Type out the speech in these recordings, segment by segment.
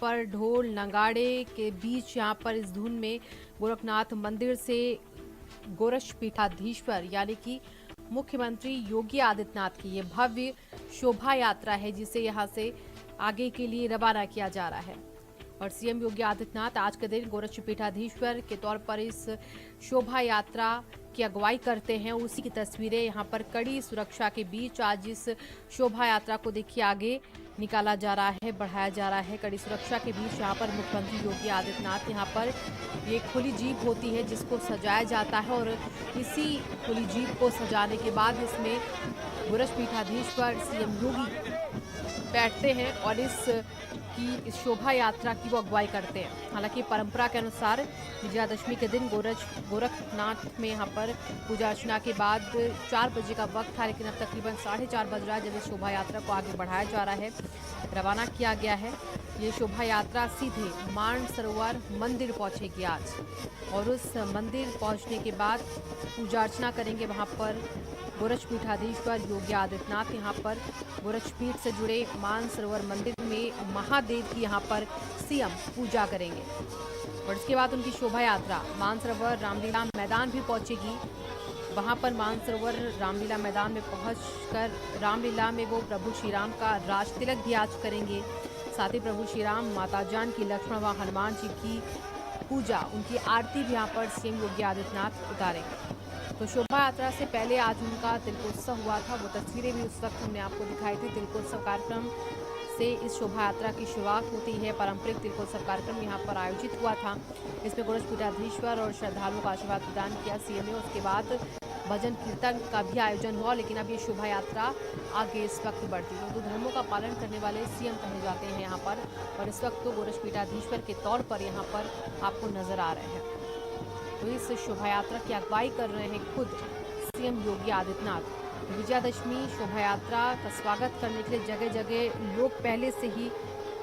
पर ढोल नगाड़े के बीच यहाँ पर इस धुन में गोरखनाथ मंदिर से गोरक्षपीठाधीश्वर यानी कि मुख्यमंत्री योगी आदित्यनाथ की ये भव्य शोभा यात्रा है, जिसे यहाँ से आगे के लिए रवाना किया जा रहा है। और सीएम योगी आदित्यनाथ आज के दिन गोरक्षपीठाधीश्वर के तौर पर इस शोभा यात्रा की अगुवाई करते हैं। उसी की तस्वीरें यहाँ पर कड़ी सुरक्षा के बीच आज इस शोभा यात्रा को देखिए आगे निकाला जा रहा है, बढ़ाया जा रहा है। कड़ी सुरक्षा के बीच यहाँ पर मुख्यमंत्री योगी आदित्यनाथ यहाँ पर ये खुली जीप होती है जिसको सजाया जाता है और इसी खुली जीप को सजाने के बाद इसमें गोरक्षपीठाधीश्वर सीएम योगी बैठते हैं और इस शोभा यात्रा की वो अगुवाई करते हैं। हालांकि परंपरा के अनुसार विजयादशमी के दिन गोरखनाथ में यहाँ पर पूजा अर्चना के बाद 4 बजे का वक्त था, लेकिन अब तकरीबन 4:30 बज रहा है जब इस शोभा यात्रा को आगे बढ़ाया जा रहा है, रवाना किया गया है। ये शोभा यात्रा सीधे मानसरोवर मंदिर पहुंचेगी आज और उस मंदिर पहुंचने के बाद पूजा अर्चना करेंगे वहां पर गोरक्षपीठाधीश्वर योगी आदित्यनाथ। यहाँ पर गोरक्षपीठ से जुड़े मानसरोवर मंदिर में महादेव की यहाँ पर सीएम पूजा करेंगे और इसके बाद उनकी शोभा यात्रा मानसरोवर रामलीला मैदान भी पहुंचेगी। वहां पर मानसरोवर रामलीला मैदान में पहुंचकर रामलीला में वो प्रभु श्री राम का राज तिलक भी आज करेंगे। साथ ही प्रभु श्री राम, माता जानकी, लक्ष्मण व हनुमान जी की पूजा, उनकी आरती भी यहाँ पर सीएम योगी आदित्यनाथ उतारेंगे। तो शोभा यात्रा से पहले आज उनका तिलकोत्सव हुआ था, वो तस्वीरें भी उस वक्त हमने आपको दिखाई थी। तिलकोत्सव कार्यक्रम से इस शोभा यात्रा की शुरुआत होती है। पारंपरिक तिलकोत्सव कार्यक्रम यहाँ पर आयोजित हुआ था। इसमें गोरक्षपीठाधीश्वर और श्रद्धालुओं का आशीर्वाद प्रदान किया सीएम ने। उसके बाद भजन कीर्तन का भी आयोजन हुआ, लेकिन अब ये शोभा यात्रा आगे इस वक्त बढ़ती है। 2 धर्मों का पालन करने वाले सीएम कहे जाते हैं यहाँ पर, और इस वक्त तो गोरक्षपीठाधीश्वर के तौर पर यहाँ पर आपको नजर आ रहे हैं। तो इस शोभा यात्रा की अगुवाई कर रहे हैं खुद सीएम योगी आदित्यनाथ। विजयादशमी शोभा यात्रा का स्वागत करने के लिए जगह जगह लोग पहले से ही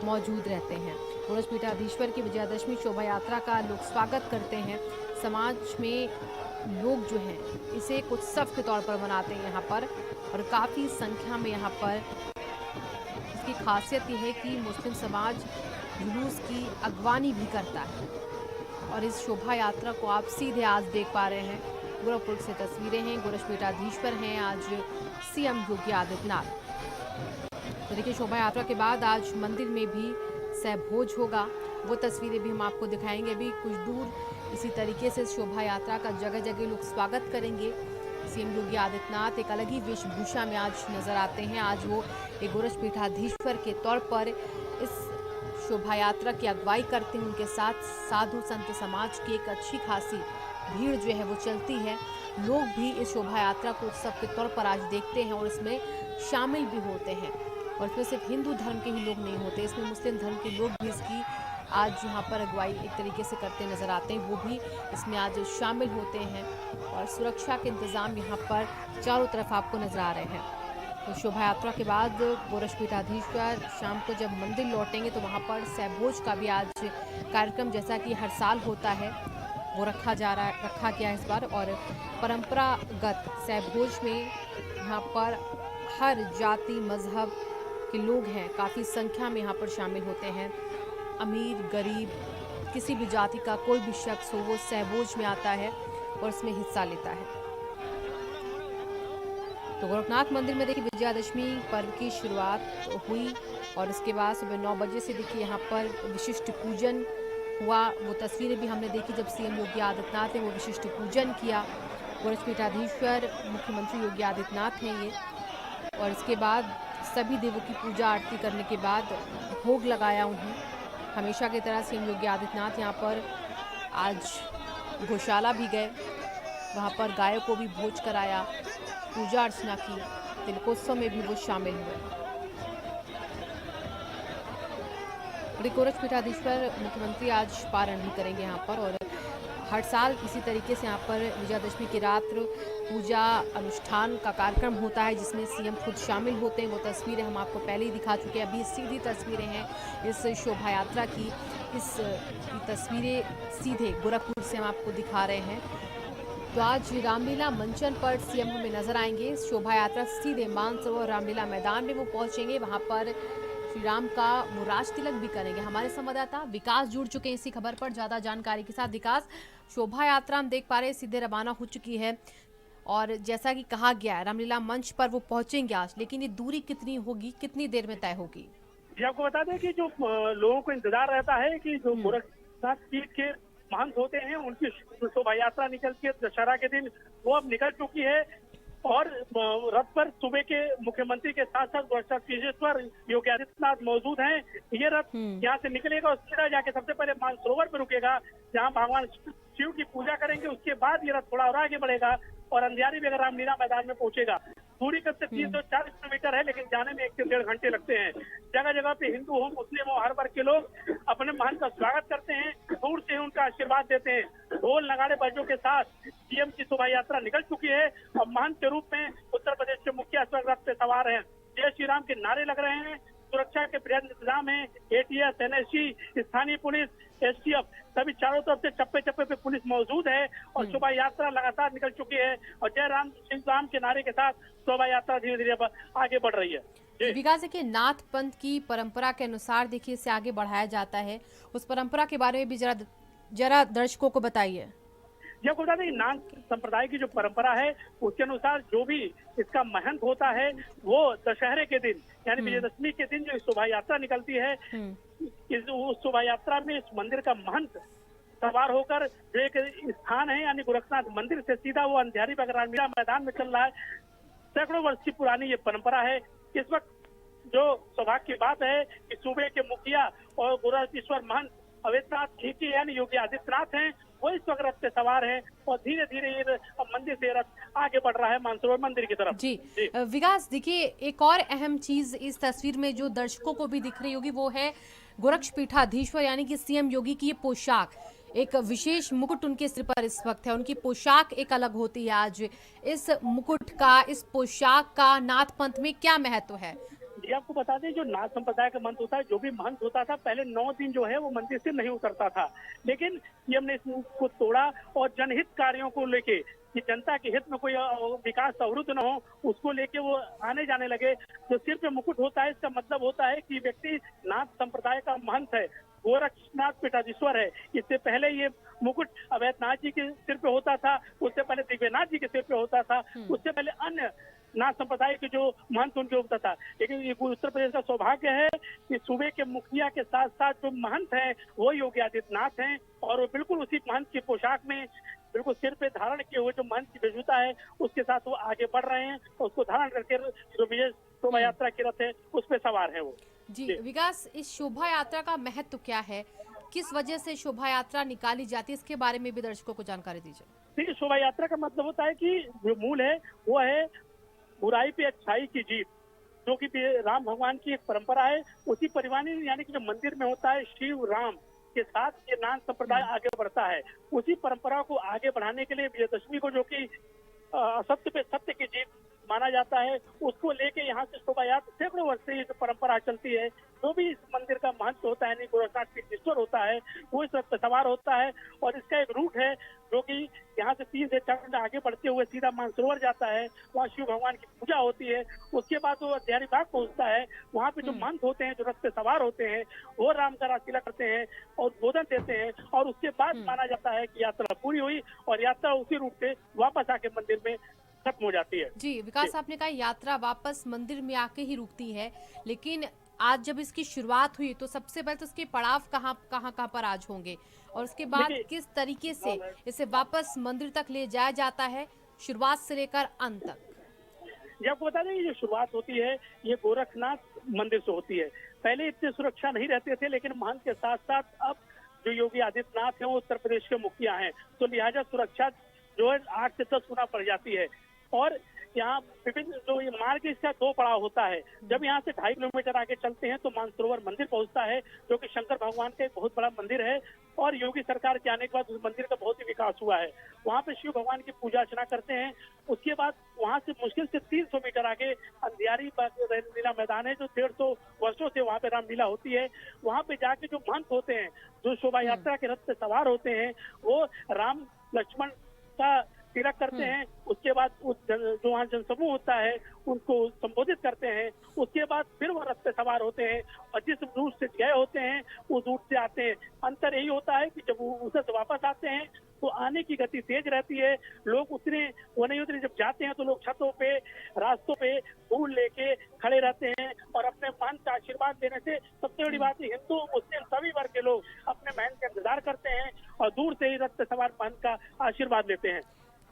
मौजूद रहते हैं। गोरक्षपीठाधीश्वर की विजयादशमी शोभा यात्रा का लोग स्वागत करते हैं। समाज में लोग जो हैं इसे एक उत्सव के तौर पर मनाते हैं यहाँ पर, और काफ़ी संख्या में यहाँ पर इसकी खासियत ये है कि मुस्लिम समाज जुलूस की अगवानी भी करता है। और इस शोभा यात्रा को आप सीधे आज देख पा रहे हैं। गोरखपुर से तस्वीरें हैं, गोरक्षपीठाधीश्वर हैं आज सीएम योगी आदित्यनाथ। तो देखिए शोभा यात्रा के बाद आज मंदिर में भी सहभोज होगा, वो तस्वीरें भी हम आपको दिखाएंगे। अभी कुछ दूर इसी तरीके से शोभा यात्रा का जगह जगह लोग स्वागत करेंगे। सीएम योगी आदित्यनाथ एक अलग ही वेशभूषा में आज नजर आते हैं। आज वो एक गोरक्षपीठाधीश्वर के तौर पर इस शोभा यात्रा की अगुवाई करते हैं। उनके साथ साधु संत समाज की एक अच्छी खासी भीड़ जो है वो चलती है। लोग भी इस शोभा यात्रा को उत्सव के तौर पर आज देखते हैं और इसमें शामिल भी होते हैं। और इसमें सिर्फ हिंदू धर्म के ही लोग नहीं होते, इसमें मुस्लिम धर्म के लोग भी इसकी आज यहाँ पर अगुवाई एक तरीके से करते नजर आते हैं। वो भी इसमें आज शामिल होते हैं और सुरक्षा के इंतजाम यहाँ पर चारों तरफ आपको नजर आ रहे हैं। तो शोभा यात्रा के बाद गोरक्षपीठाधीश्वर शाम को जब मंदिर लौटेंगे तो वहाँ पर सहभोज का भी आज कार्यक्रम, जैसा कि हर साल होता है, वो रखा गया है इस बार। और परंपरागत सहभोज में यहाँ पर हर जाति मजहब के लोग हैं, काफ़ी संख्या में यहाँ पर शामिल होते हैं। अमीर गरीब किसी भी जाति का कोई भी शख्स हो वो सहभोज में आता है और इसमें हिस्सा लेता है। तो गोरखनाथ मंदिर में देखिए विजयादशमी पर्व की शुरुआत हुई और इसके बाद सुबह 9 बजे से देखिए यहाँ पर विशिष्ट पूजन हुआ। वो तस्वीरें भी हमने देखी जब सीएम योगी आदित्यनाथ ने वो विशिष्ट पूजन किया। गोरक्षपीठाधीश्वर मुख्यमंत्री योगी आदित्यनाथ हैं ये, और इसके बाद सभी देवों की पूजा आरती करने के बाद भोग लगाया उन्हें। हमेशा की तरह सीएम योगी आदित्यनाथ यहाँ पर आज गौशाला भी गए, वहाँ पर गायों को भी भोज कराया, पूजा अर्चना की, तिलकोत्सव में भी वो शामिल हुए। गोरक्षपीठाधीश्वर मुख्यमंत्री आज पारण भी करेंगे यहाँ पर, और हर साल इसी तरीके से यहाँ पर विजयादशमी की रात पूजा अनुष्ठान का कार्यक्रम होता है जिसमें सीएम खुद शामिल होते हैं। वो तस्वीरें हम आपको पहले ही दिखा चुके हैं। अभी सीधी तस्वीरें हैं इस शोभा यात्रा की। तस्वीरें सीधे गोरखपुर से हम आपको दिखा रहे हैं। तो आज रामलीला मंचन पर सीएम हमें नजर आएंगे। शोभा यात्रा सीधे मानसरोवर रामलीला मैदान में वो पहुंचेंगे, वहां पर श्री राम का वो राज तिलक भी करेंगे। हमारे संवाददाता विकास जुड़ चुके हैं इसी खबर पर ज्यादा जानकारी के साथ। विकास, शोभा यात्रा हम देख पा रहे हैं सीधे रवाना हो चुकी है और जैसा कि कहा गया है रामलीला मंच पर वो पहुंचेंगे आज, लेकिन ये दूरी कितनी होगी, कितनी देर में तय होगी? जी, आपको बता दें कि जो लोगों को इंतजार रहता है कि जो गोरखनाथ पीठ के महंत होते हैं उनकी शोभा यात्रा निकलती है दशहरा के दिन, वो अब निकल चुकी है और रथ पर सूबे के मुख्यमंत्री के साथ साथ गोरक्षनाथ योगी आदित्यनाथ मौजूद हैं। ये रथ यहाँ से निकलेगा और सीधा जाके सबसे पहले मानसरोवर पर रुकेगा, जहाँ भगवान शिव की पूजा करेंगे। उसके बाद ये रथ थोड़ा और आगे बढ़ेगा और अंधियारी भी अगर रामलीला मैदान में पहुंचेगा। दूरी कब से 340 किलोमीटर है, लेकिन जाने में 1 से 1.5 घंटे लगते हैं। जगह जगह पे हिंदू हो, मुस्लिम हो, हर वर्ग के लोग अपने महंत का स्वागत करते हैं, दूर से उनका आशीर्वाद देते हैं। ढोल नगाड़े बाजों के साथ सीएम की शोभा यात्रा निकल चुकी है और महंत के रूप में उत्तर प्रदेश के मुखिया इस वक्त रथ पे सवार हैं। जय श्री राम के नारे लग रहे हैं, सुरक्षा के पर्याप्त इंतजाम है। एटीएस, एनएसजी, स्थानीय पुलिस, एसटीएफ सभी चारों तरफ से चप्पे चप्पे पे पुलिस मौजूद है और शोभा यात्रा लगातार निकल चुकी है और जय राम श्री राम के नारे के साथ शोभा यात्रा धीरे धीरे आगे बढ़ रही है। विकास, देखिए नाथ पंथ की परंपरा के अनुसार देखिए इसे आगे बढ़ाया जाता है, उस परंपरा के बारे में भी जरा दर्शकों को बताइए। जब बता दें नाथ संप्रदाय की जो परंपरा है उसके अनुसार जो भी इसका महंत होता है वो दशहरे के दिन यानी विजयदशमी के दिन जो शोभा यात्रा निकलती है, उस शोभा यात्रा में इस मंदिर का महंत सवार होकर जो एक स्थान है यानी गोरखनाथ मंदिर से सीधा वो अंधियारी रामलीला मैदान में चल रहा है। सैकड़ों वर्ष की पुरानी ये परंपरा है। इस वक्त जो सौभाग्य की बात है कि सूबे के मुखिया और गोरखेश्वर महंत अवैधनाथ खींची यानी योगी आदित्यनाथ हैं, वो इस वक्त रथ पे सवार है और धीरे धीरे ये मंदिर से रथ आगे बढ़ रहा है मानसरोवर मंदिर की तरफ। जी, विकास देखिए एक और अहम चीज इस तस्वीर में जो दर्शकों को भी दिख रही होगी वो है गोरक्षपीठाधीश्वर यानी कि सीएम योगी की ये पोशाक, एक विशेष मुकुट उनके सिर पर इस वक्त है, उनकी पोशाक एक अलग होती है आज। इस मुकुट का, इस पोशाक का नाथ पंथ में क्या महत्व है? जी, आपको बता दें जो नाथ संप्रदाय का महंत होता है, जो भी महंत होता था पहले 9 दिन जो है वो मंदिर से नहीं उतरता था, लेकिन सीएम ने इसको तोड़ा और जनहित कार्यों को लेके कि जनता के हित में कोई विकास अवरुद्ध न हो उसको लेके वो आने जाने लगे। जो सिर पे मुकुट होता है इसका मतलब होता है कि व्यक्ति नाथ संप्रदाय का महंत है, गोरक्षनाथ पीठाधीश्वर है। इससे पहले ये मुकुट अवैधनाथ जी के सिर पे होता था, उससे पहले दिव्यनाथ जी के सिर पे होता था, उससे पहले अन्य नाथ संप्रदाय के जो महंत उनके होता था। लेकिन ये उत्तर प्रदेश का सौभाग्य है कि सूबे के मुखिया के साथ साथ जो महंत हैं वो योगी आदित्यनाथ हैं और वो बिल्कुल उसी महंत की पोशाक में बिल्कुल सिर पे धारण किए हुए जो महंत की वेशभूषा है उसके साथ वो आगे बढ़ रहे हैं और उसको धारण करके जो विजय शोभा यात्रा की रथ है उस पे सवार है वो। जी विकास, इस शोभा यात्रा का महत्व क्या है, किस वजह से शोभा यात्रा निकाली जाती है, इसके बारे में भी दर्शकों को जानकारी दीजिए। देखिए, शोभा यात्रा का मतलब होता है कि जो मूल है वो है बुराई पे अच्छाई की जीत, जो कि राम भगवान की एक परंपरा है। उसी परिवार यानी कि जो मंदिर में होता है शिव राम के साथ ये नाथ संप्रदाय आगे बढ़ता है। उसी परंपरा को आगे बढ़ाने के लिए विजयदशमी को जो कि असत्य पे सत्य की जीत माना जाता है उसको लेके यहाँ से शोभा यात्रा सैकड़ों वर्ष से ये जो परंपरा चलती है। जो भी इस मंदिर का महंत होता है यानी गोरखनाथ पीठाधीश्वर होता है वो इस वक्त सवार होता है और इसका एक रूट है जो कि यहाँ से 3 से 4 घंटे आगे बढ़ते हुए सीधा मानसरोवर जाता है, वहाँ शिव भगवान की पूजा होती है। उसके बाद वो अंधियारी बाग पहुँचता है, वहाँ पे जो महंत होते हैं जो रथ पे सवार होते हैं वो राम का राज तिलक करते हैं और बोधन देते हैं और उसके बाद माना जाता है कि यात्रा पूरी हुई और यात्रा उसी रूट से वापस आके मंदिर में खत्म हो जाती है। जी विकास, आपने कहा यात्रा वापस मंदिर में आके ही रुकती है, लेकिन आज जब इसकी शुरुआत हुई तो सबसे पहले तो इसके पड़ाव कहाँ पर आज होंगे और उसके बाद किस तरीके से इसे वापस मंदिर तक ले जाया जाता है, शुरुआत से लेकर अंत तक? जब बता दें जो शुरुआत होती है ये गोरखनाथ मंदिर से होती है। पहले इतनी सुरक्षा नहीं रहते थे, लेकिन महंत के साथ साथ अब जो योगी आदित्यनाथ है वो उत्तर प्रदेश के मुखिया हैं, तो लिहाजा सुरक्षा जो है 8 से 10 गुना बढ़ जाती है। और यहाँ विभिन्न जो ये मार्ग इसका 2 पड़ाव होता है। जब यहाँ से 2.5 किलोमीटर आगे चलते हैं तो मानसरोवर मंदिर पहुँचता है जो कि शंकर भगवान का एक बहुत बड़ा मंदिर है और योगी सरकार के आने के बाद उस मंदिर का बहुत ही विकास हुआ है। वहाँ पे शिव भगवान की पूजा अर्चना करते हैं। उसके बाद वहाँ से मुश्किल से 300 मीटर आगे अंधियारी रामलीला मैदान है जो 150 वर्षों से वहाँ पे रामलीला होती है। वहाँ पे जाके जो महंत होते हैं जो शोभा यात्रा के रथ पे सवार होते हैं वो राम लक्ष्मण का तिलक करते हैं, उसके बाद जो वहाँ जनसमूह होता है उनको संबोधित करते हैं, उसके बाद फिर वो रथ पे सवार होते हैं और जिस रूट से गए होते हैं उस रूट से आते हैं। अंतर यही होता है कि जब वो उधर से वापस आते हैं तो आने की गति तेज रहती है, लोग उतने वो नहीं होते। जब जाते हैं तो लोग छतों पे, रास्तों पे फूल लेके खड़े रहते हैं और अपने महंत का आशीर्वाद देने से सबसे बड़ी बात है हिंदू मुस्लिम सभी वर्ग के लोग अपने महंत का इंतजार करते हैं और दूर से ही रथ पे सवार महंत का आशीर्वाद लेते हैं।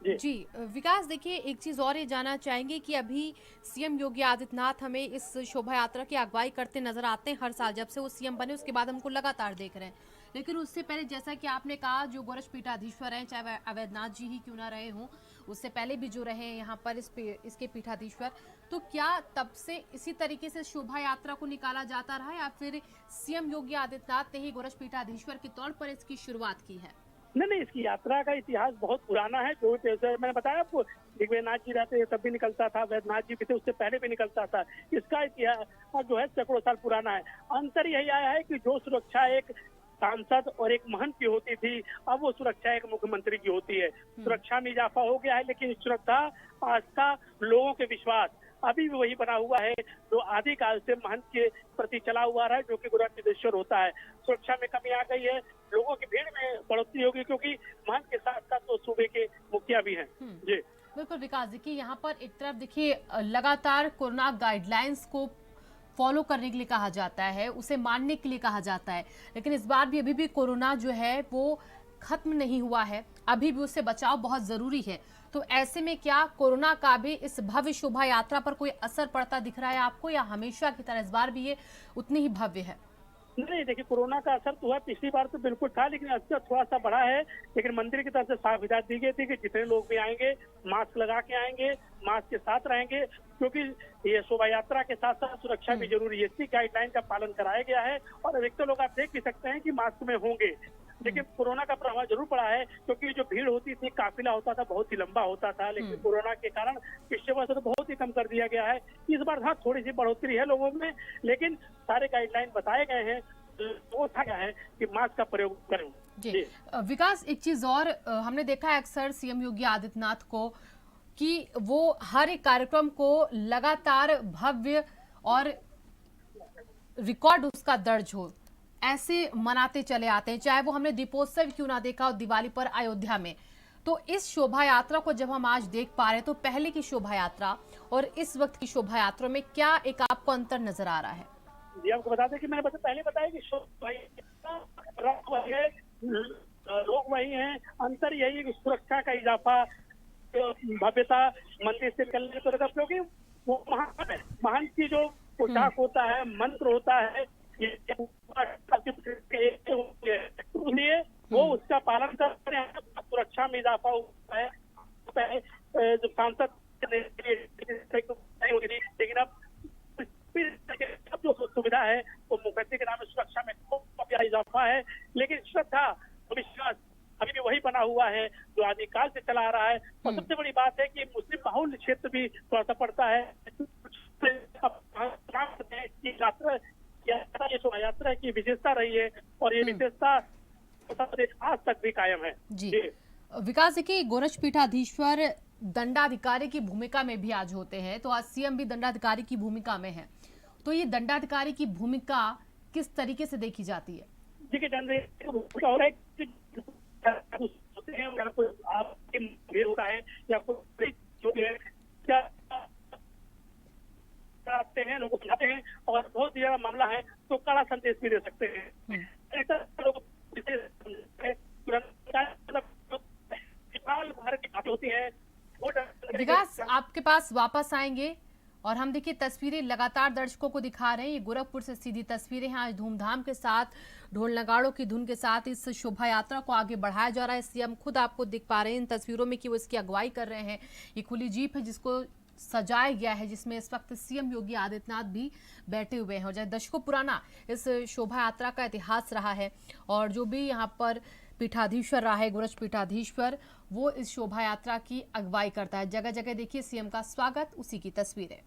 जी विकास, देखिए एक चीज और ये जानना चाहेंगे कि अभी सीएम योगी आदित्यनाथ हमें इस शोभा यात्रा की अगुवाई करते नजर आते हैं हर साल। जब से वो सीएम बने उसके बाद हमको लगातार देख रहे हैं, लेकिन उससे पहले जैसा कि आपने कहा जो गोरक्ष पीठाधीश्वर हैं, चाहे वह अवैधनाथ जी ही क्यों ना रहे हों, उससे पहले भी जो रहे हैं यहाँ पर इसके पीठाधीश्वर, तो क्या तब से इसी तरीके से शोभा यात्रा को निकाला जाता रहा या फिर सीएम योगी आदित्यनाथ ने ही गोरक्ष पीठाधीश्वर के तौर पर इसकी शुरुआत की है? नहीं, इसकी यात्रा का इतिहास बहुत पुराना है। जो मैंने बताया आपको, दिग्विजयनाथ जी रहते हैं तब भी निकलता था, वैद्यनाथ जी भी थे उससे पहले भी निकलता था। इसका इतिहास जो है सैकड़ों साल पुराना है। अंतर यही आया है कि जो सुरक्षा एक सांसद और एक महंत की होती थी, अब वो सुरक्षा एक मुख्यमंत्री की होती है। सुरक्षा में इजाफा हो गया है, लेकिन श्रद्धा, आस्था, लोगों के विश्वास अभी भी वही बना हुआ है जो आदिकाल से महंत के प्रति चला हुआ है, जो कि गोरक्षेश्वर होता है। सुरक्षा में कमी आ गई है, लोगों की भीड़ में बढ़ोतरी होगी, क्योंकि महंत के साथ साथ तो सूबे के मुखिया भी हैं। जी बिल्कुल विकास, देखिए यहाँ पर एक तरफ देखिए लगातार कोरोना गाइडलाइंस को फॉलो करने के लिए कहा जाता है, उसे मानने के लिए कहा जाता है, लेकिन इस बार भी अभी भी कोरोना जो है वो खत्म नहीं हुआ है, अभी भी उससे बचाव बहुत जरूरी है। तो ऐसे में क्या कोरोना का भी इस भव्य शोभा यात्रा पर कोई असर पड़ता दिख रहा है आपको, या हमेशा की तरह इस बार भी ये उतनी ही भव्य है? नहीं, देखिए कोरोना का असर तो हुआ, पिछली बार तो बिल्कुल था, लेकिन असर थोड़ा सा बढ़ा है। लेकिन मंदिर की तरफ से साफ हिदायत दी गई थी कि जितने लोग भी आएंगे मास्क लगा के आएंगे, मास्क के साथ रहेंगे, क्योंकि ये शोभा यात्रा के साथ साथ सुरक्षा भी जरूरी है। इसी गाइडलाइन का पालन कराया गया है और अधिकतर लोग आप देख भी सकते हैं कि मास्क में होंगे। लेकिन कोरोना का प्रभाव जरूर पड़ा है, क्योंकि जो भीड़ होती थी, काफिला होता था, बहुत ही लंबा होता था, लेकिन कोरोना के कारण पिछले वर्ष तो बहुत ही कम कर दिया गया है। इस बार हाँ थोड़ी सी बढ़ोतरी है लोगों में, लेकिन सारे गाइडलाइन बताए गए हैं, वो था है कि मास्क का प्रयोग करें। जी विकास, एक चीज और हमने देखा है अक्सर सीएम योगी आदित्यनाथ को कि वो हर एक कार्यक्रम को लगातार भव्य और रिकॉर्ड उसका दर्ज हो ऐसे मनाते चले आते हैं, चाहे वो हमने दीपोत्सव क्यों ना देखा हो दिवाली पर अयोध्या में। तो इस शोभा यात्रा को जब हम आज देख पा रहे हैं, तो पहले की शोभा यात्रा और इस वक्त की शोभा यात्रा में क्या एक आपको अंतर नजर आ रहा है? जी आपको बता दें कि मैंने पहले बताया कि लोग वही हैं, अंतर यही है कि सुरक्षा का इजाफा, भव्यता मंदिर से निकलने की तरफ, क्योंकि वो महान की जो पोशाक होता है, मंत्र होता है, इसलिए वो उसका पालन करते हैं। सुरक्षा में इजाफा हुआ है, जो सांसद लेकिन अब जो सुविधा है वो मुखर्जी के नाम में सुरक्षा में काफी इजाफा है, लेकिन श्रद्धा विश्वास अभी भी वही बना हुआ है जो आदिकाल से चला आ रहा है। और सबसे बड़ी बात है कि मुस्लिम बाहुल्य क्षेत्र भी थोड़ा सा पड़ता है। ये शोभा यात्रा की विशेषता रही है और ये विशेषता आज तक भी कायम है। जी विकास, देखिए गोरक्ष पीठाधीश्वर दंडाधिकारी की भूमिका में भी आज होते हैं, तो आज सीएम भी दंडाधिकारी की भूमिका में है, तो ये दंडाधिकारी की भूमिका किस तरीके से देखी जाती है? देखिए होता है या क्या आते हैं, लोगों को बुलाते हैं और बहुत ही ज्यादा मामला है तो कड़ा संदेश भी दे सकते हैं। होती है। विकास, आपके पास वापस आएंगे और हम देखिए तस्वीरें लगातार दर्शकों को दिखा रहे हैं। ये गोरखपुर से सीधी तस्वीरें हैं। आज धूमधाम के साथ ढोल नगाड़ों की धुन के साथ इस शोभा यात्रा को आगे बढ़ाया जा रहा है। सीएम खुद आपको दिख पा रहे हैं इन तस्वीरों में कि वो इसकी अगुवाई कर रहे हैं। ये खुली जीप है जिसको सजाया गया है, जिसमें इस वक्त सीएम योगी आदित्यनाथ भी बैठे हुए हैं। और जब दशकों पुराना इस शोभा यात्रा का इतिहास रहा है और जो भी यहाँ पर पीठाधीश्वर रहा है, गोरक्ष पीठाधीश्वर, वो इस शोभा यात्रा की अगुवाई करता है। जगह जगह देखिए सीएम का स्वागत, उसी की तस्वीरें।